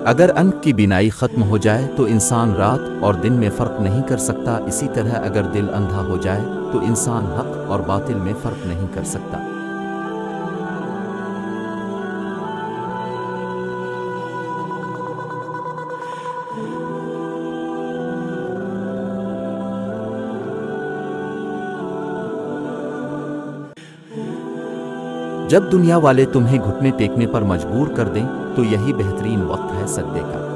اگر آنکھ کی بینائی ختم ہو جائے تو انسان رات اور دن میں فرق نہیں کر سکتا، اسی طرح اگر دل اندھا ہو جائے تو انسان حق اور باطل میں فرق نہیں کر سکتا۔ جب دنیا والے تمہیں گھٹنے ٹیکنے پر مجبور کر دیں تو یہی بہترین وقت ہے سجدے کا۔